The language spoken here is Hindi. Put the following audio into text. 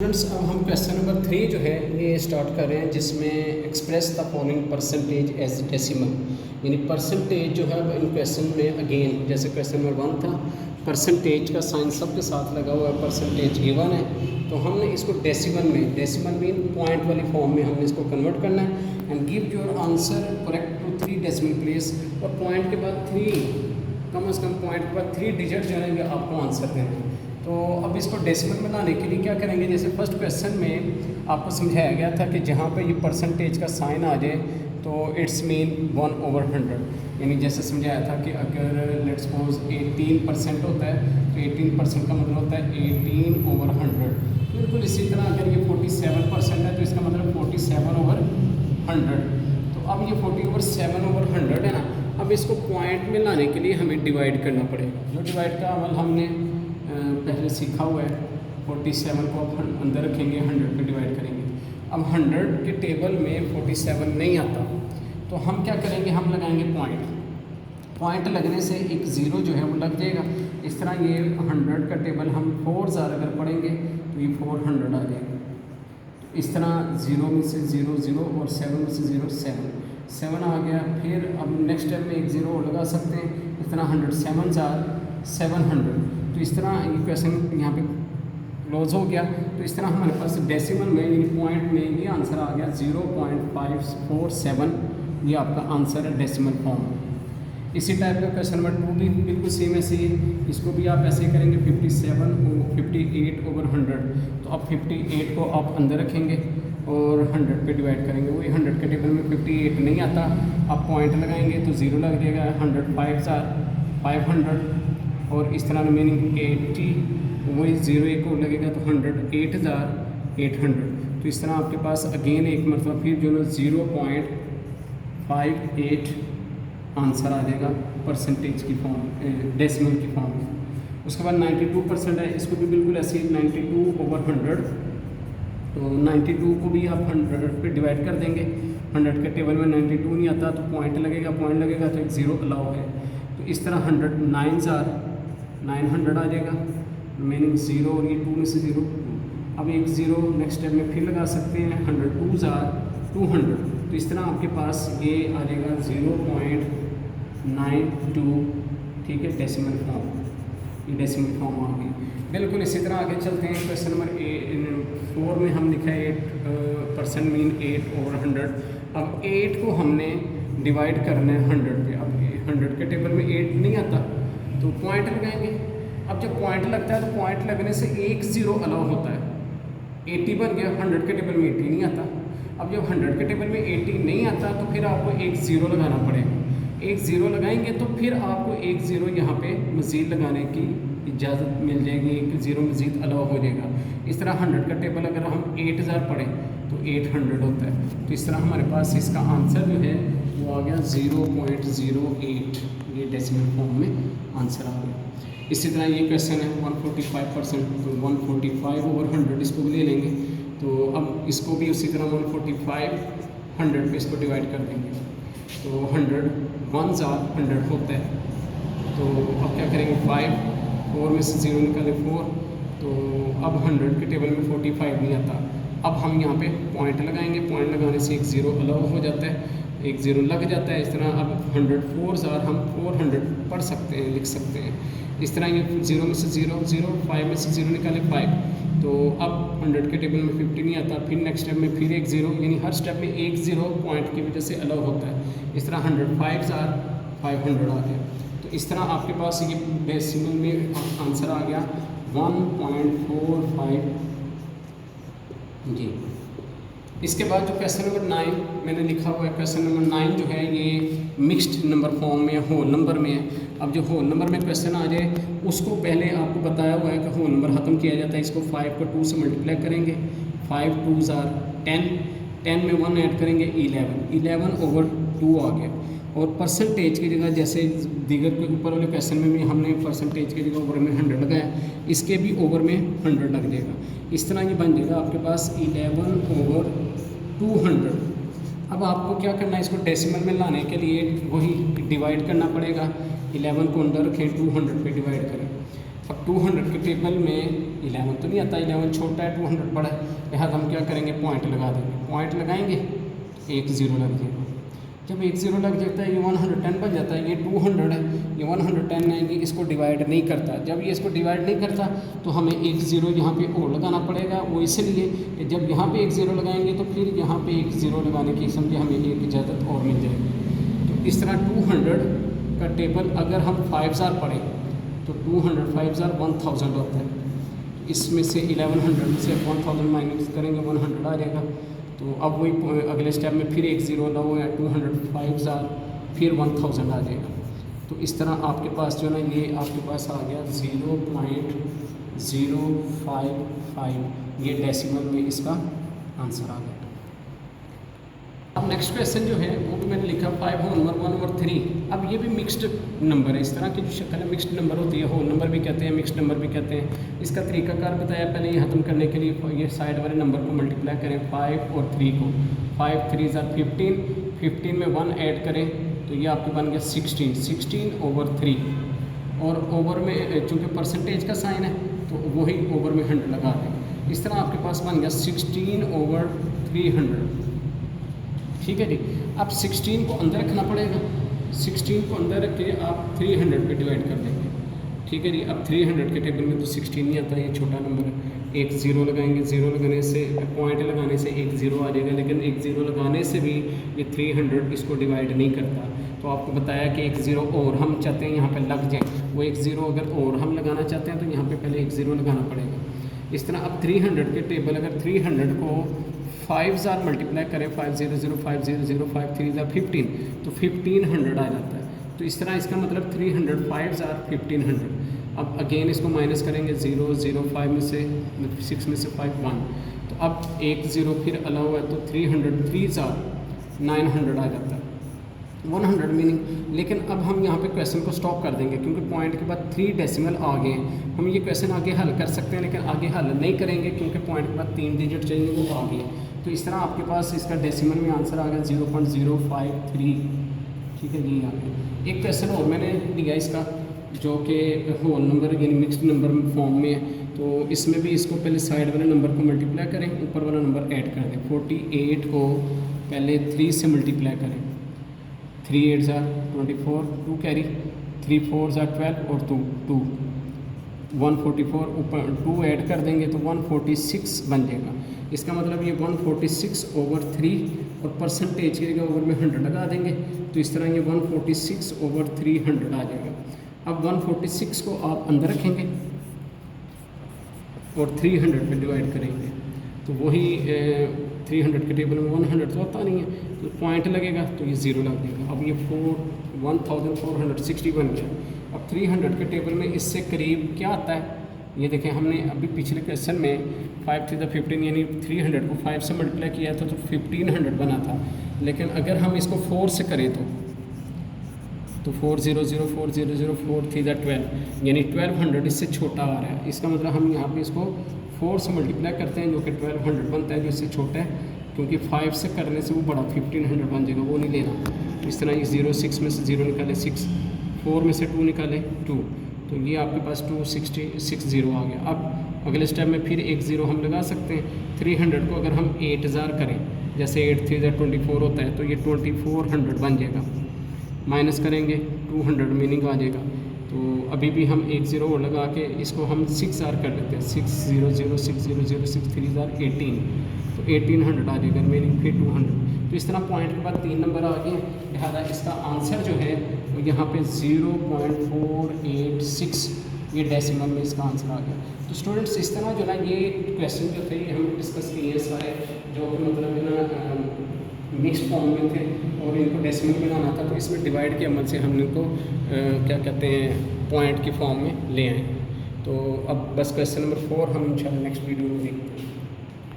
स्टूडेंट्स, अब हम क्वेश्चन नंबर 3 जो है ये स्टार्ट कर रहे हैं, जिसमें express the following percentage as decimal. यानी परसेंटेज जो है इन क्वेश्चन में अगेन जैसे क्वेश्चन नंबर 1 था, परसेंटेज का साइन सब के साथ लगा हुआ है, परसेंटेज गिवन है, तो हमने इसको डेसिमल मीन पॉइंट वाली फॉर्म में हमने इसको कन्वर्ट करना है and give your answer correct to 3 decimal place. और पॉइंट के बाद 3 कम से कम पॉइंट के बाद 3 डिजिट जो है आपको आंसर देना है। तो अब इसको डेसिमल में लाने के लिए क्या करेंगे, जैसे फर्स्ट क्वेश्चन में आपको समझाया गया था कि जहाँ पर ये परसेंटेज का साइन आ जाए तो इट्स मीन 1/100। यानी जैसे समझाया था कि अगर लेट्स सपोज 18% होता है तो 18% का मतलब होता है 18/100। बिल्कुल इसी तरह अगर ये 47% है तो इसका मतलब 47/100। तो अब ये 40/7/100 है ना। अब इसको पॉइंट में लाने के लिए हमें डिवाइड करना पड़ेगा। जो डिवाइड का अमल हमने पहले सीखा हुआ है, 47 को आप अंदर रखेंगे, 100 पे डिवाइड करेंगे। अब 100 के टेबल में 47 नहीं आता तो हम क्या करेंगे, हम लगाएंगे पॉइंट लगने से एक ज़ीरो जो है वो लग जाएगा। इस तरह ये 100 का टेबल हम 4 अगर पढ़ेंगे तो ये 400 आ जाएगा। तो इस तरह 0 में से 0 0 और 7 में से 0 7 आ गया। फिर अब नेक्स्ट स्टेप में एक ज़ीरो लगा सकते हैं, इस तरह 100 700। तो इस तरह ये क्वेश्चन यहाँ पे क्लोज हो गया। तो इस तरह हमारे पास डेसिमल में यानी पॉइंट में ये आंसर आ गया 0.547। ये आपका आंसर है डेसिमल फॉर्म। इसी टाइप का क्वेश्चन नंबर 2 भी बिल्कुल सेम ऐसे ही, इसको भी आप ऐसे करेंगे 58/100। तो अब 58 को आप अंदर रखेंगे और 100 पे डिवाइड करेंगे। वही 100 के टेबल में 58 नहीं आता, आप पॉइंट लगाएंगे तो ज़ीरो लग जाएगा। 100 500 और इस तरह रिमेनिंग 80, वही 0 एक और लगेगा तो 100 8,800। तो इस तरह आपके पास अगेन एक मतलब फिर जो है 0.58 आंसर आ जाएगा परसेंटेज की फॉर्म, डेसिमल की फॉर्म में। उसके बाद 92% है, इसको भी बिल्कुल ऐसे 92/100। तो 92 को भी आप 100 पे डिवाइड कर देंगे। 100 के टेबल में 92 नहीं आता तो पॉइंट लगेगा तो एक ज़ीरो अलाउ है। तो इस तरह 100 900 आ जाएगा, रिमेनिंग 0 और ये 2 में से 0। अब एक ज़ीरो नेक्स्ट स्टेप में फिर लगा सकते हैं, 100 200। तो इस तरह आपके पास ये आ जाएगा 0.92, ठीक है, डेसिमल फॉर्म। ये डेसिमल फॉर्म आ गई। बिल्कुल इसी तरह आगे चलते हैं। क्वेश्चन नंबर 4 में हम लिखा है 8% मीन 8/100। अब 8 को हमने डिवाइड करना है 100 पे। अब 100 के टेबल में 8 नहीं आता तो पॉइंट लगाएंगे। अब जब पॉइंट लगता है तो पॉइंट लगने से एक ज़ीरो अलाउ होता है, 80 बन गया। 100 के टेबल में 80 नहीं आता। अब जब 100 के टेबल में 80 नहीं आता तो फिर आपको एक ज़ीरो लगाना पड़ेगा। एक ज़ीरो लगाएंगे तो फिर आपको एक ज़ीरो यहाँ पे मज़ीद लगाने की इजाज़त मिल जाएगी, एक ज़ीरो मज़ीद अलाउ हो जाएगा। इस तरह 100 का टेबल अगर हम 8000 पढ़ें तो 800 होता है। तो इस तरह हमारे पास इसका आंसर जो है वो आ गया 0.08। ये डेसिमल फॉर्म में आंसर आ गया। इसी तरह ये क्वेश्चन है 145%, तो 145/100 इसको भी ले लेंगे। तो अब इसको भी उसी तरह 145 100 पे इसको डिवाइड कर देंगे। तो 100 1 100 होता है। तो अब क्या करेंगे, 4 में से 0 निकाले 4। तो अब 100 के टेबल में 45 नहीं आता। अब हम यहाँ पे पॉइंट लगाएंगे, पॉइंट लगाने से एक ज़ीरो अलाउ हो जाता है, एक ज़ीरो लग जाता है। इस तरह अब 100 4 हम 400 पढ़ सकते हैं, लिख सकते हैं। इस तरह ये 0 में से 0 0, 5 में से 0 निकाले 5। तो अब 100 के टेबल में 50 नहीं आता, फिर नेक्स्ट स्टेप में फिर एक ज़ीरो, यानी हर स्टेप में एक ज़ीरो पॉइंट की वजह से अलाउ होता है। इस तरह 100 500 आ गया। तो इस तरह आपके पास ये डेसिमल में आंसर आ गया 1.45 जी। इसके बाद जो क्वेश्चन नंबर 9 मैंने लिखा हुआ है, क्वेश्चन नंबर 9 जो है ये मिक्स्ड नंबर फॉर्म में, होल नंबर में है। अब जो होल नंबर में क्वेश्चन आ जाए उसको पहले आपको बताया हुआ है कि होल नंबर ख़त्म किया जाता है। इसको 5 को 2 से मल्टीप्लाई करेंगे, 5 2s 10, 10 में 1 ऐड करेंगे 11/2 आ गया। और परसेंटेज की जगह जैसे दीगर के ऊपर वाले क्वेश्चन में भी हमने परसेंटेज की जगह ओवर में 100 लगाया, इसके भी ओवर में 100 लग जाएगा। इस तरह ये बन जाएगा आपके पास 11/200। अब आपको क्या करना है, इसको डेसिमल में लाने के लिए वही डिवाइड करना पड़ेगा। 11 को अंदर रखें, 200 पे डिवाइड करें। अब 200 के टेबल में 11 तो नहीं आता, 11 छोटा है, 200 बड़ा है, लिहाजा हम क्या करेंगे, पॉइंट लगा देंगे। पॉइंट लगाएंगे तो 1 0 लग जाएगा। जब 1 0 लग जाता है ये 110 बन जाता है। ये 200 है, ये 110 है, ये इसको डिवाइड नहीं करता। जब ये इसको डिवाइड नहीं करता तो हमें 1 0 यहाँ पे और लगाना पड़ेगा। वो इसलिए कि जब यहाँ पे 1 0 लगाएंगे तो फिर यहाँ पे 1 0 लगाने की समझे हमें एक इजाज़त और मिल जाएगी। तो इस तरह 200 का टेबल अगर हम 5000 पढ़ें तो 200 5000 1000 होता है। इसमें से 1100 से 1000 माइनस करेंगे 100 आ जाएगा। तो अब वही अगले स्टेप में फिर 1 0 लो या 200 5000 फिर 1000 आ जाएगा। तो इस तरह आपके पास जो ना ये आपके पास आ गया 0.055, ये डेसिमल में इसका आंसर आ गया। अब नेक्स्ट क्वेश्चन जो है वो भी मैंने लिखा 5 होल नंबर 1 और 3। अब ये भी मिक्स्ड नंबर है। इस तरह की जो शक्ल है मिक्स्ड नंबर होती है, होल नंबर भी कहते हैं, मिक्स्ड नंबर भी कहते हैं। इसका तरीकाकार बताया पहले। ये खत्म करने के लिए ये साइड वाले नंबर को मल्टीप्लाई करें 5 और 3 को। 5 3 15, 15 में 1 ऐड करें तो ये आपको बन गया 16/3 और ओवर में चूँकि परसेंटेज का साइन है तो वही ओवर में 100 लगा दें। इस तरह आपके पास बन गया 16/300। ठीक है जी। अब 16 को अंदर रखना पड़ेगा। 16 को अंदर रख के आप 300 पे डिवाइड कर देंगे। ठीक है जी। अब 300 के टेबल में तो 16 नहीं आता, ये छोटा नंबर है। 1 0 लगाएंगे, 0 लगाने से पॉइंट लगाने से 1 0 आ जाएगा, लेकिन 1 0 लगाने से भी ये 300 इसको डिवाइड नहीं करता। तो आपको बताया कि 1 0 और हम चाहते हैं यहाँ पे लग जाए। वो 1 0 अगर और हम लगाना चाहते हैं तो यहाँ पे पहले 1 0 लगाना पड़ेगा। इस तरह अब 300 के टेबल अगर 300 को 5000 मल्टीप्लाई करें 500 500 5 3 15 तो 1500 आ जाता है। तो इस तरह इसका मतलब 300 5000 1500। अब अगेन इसको माइनस करेंगे 0 0 5 में से 6 में से 5 1। तो अब 1 0 फिर अलाउ है तो 300 3900 आ जाता है, 100 मीनिंग। लेकिन अब हम यहाँ पे क्वेश्चन को स्टॉप कर देंगे क्योंकि पॉइंट के बाद 3 डेसिमल आ गए हैं। हम ये क्वेश्चन आगे हल कर सकते हैं लेकिन आगे हल नहीं करेंगे क्योंकि पॉइंट के बाद 3 डिजिट चाहिए, वो आ गए। तो इस तरह आपके पास इसका डेसिमल में आंसर आ गया 0.053। ठीक है जी। आ गया। एक क्वेश्चन और मैंने दिया इसका जो कि होल नंबर यानी मिक्स्ड नंबर फॉर्म में है। तो इसमें भी इसको पहले साइड वाले नंबर को मल्टीप्लाई करें, ऊपर वाला नंबर ऐड कर दें। 48 को पहले 3 से मल्टीप्लाई करें। 3 8 24, 2 कैरी, 3 4 12 और 2 144 ऊपर 2 ऐड कर देंगे तो 146 बन जाएगा। इसका मतलब ये 146/3 और परसेंटेज की जगह ओवर में 100 लगा देंगे तो इस तरह ये 146/300 आ जाएगा। अब 146 को आप अंदर रखेंगे और 300 पे डिवाइड करेंगे तो वही 300 के टेबल में 100 तो आता नहीं है तो पॉइंट लगेगा तो ये 0 लग जाएगा। अब ये 1460 बन गया। अब 300 के टेबल में इससे करीब क्या आता है ये देखें। हमने अभी पिछले क्वेश्चन में 5 3 15 यानी 300 को 5 से मल्टीप्लाई किया था तो 1500 बना था। लेकिन अगर हम इसको 4 से करें तो 4 0 0 4 0 0 4 3 12 यानी 1200 इससे छोटा आ रहा है। इसका मतलब हम यहाँ पे इसको 4 से मल्टीप्लाई करते हैं जो कि 1200 बनता है, जो इससे छोटा है क्योंकि 5 से करने से वो बड़ा 1500 बन जाएगा, वो नहीं लेना। इस तरह ये 0 6 में से 0 निकाले 6, 4 में से 2 निकाले 2 तो ये आपके पास 260 आ गया। अब अगले स्टेप में फिर 1 0 हम लगा सकते हैं। 300 को अगर हम 8000 करें जैसे 8 3 24 होता है तो ये 2400 बन जाएगा। माइनस करेंगे 200 मीनिंग आ जाएगा। तो अभी भी हम 1 0 और लगा के इसको हम 6R कर लेते हैं। 6 0 0 6 0 0 6 3 18 तो 1800 आ जाएगा मीनिंग फिर 200। तो इस तरह पॉइंट के बाद 3 नंबर आ गए। लिहाजा इसका आंसर जो है वो यहाँ पे 0.486 ये डेसिमल में इसका आंसर आ गया। तो स्टूडेंट्स इस तरह जो ना ये क्वेश्चन जो थे ये हमने डिस्कस किए हैं सारे, जो कि मतलब है ना मिक्स फॉर्म में थे और इनको डेसिमल बनाना था। तो इसमें डिवाइड के अमल से हमने इनको क्या कहते हैं पॉइंट की फॉर्म में ले आए। तो अब बस क्वेश्चन नंबर 4 हम इंशाल्लाह नेक्स्ट वीडियो में देखते हैं।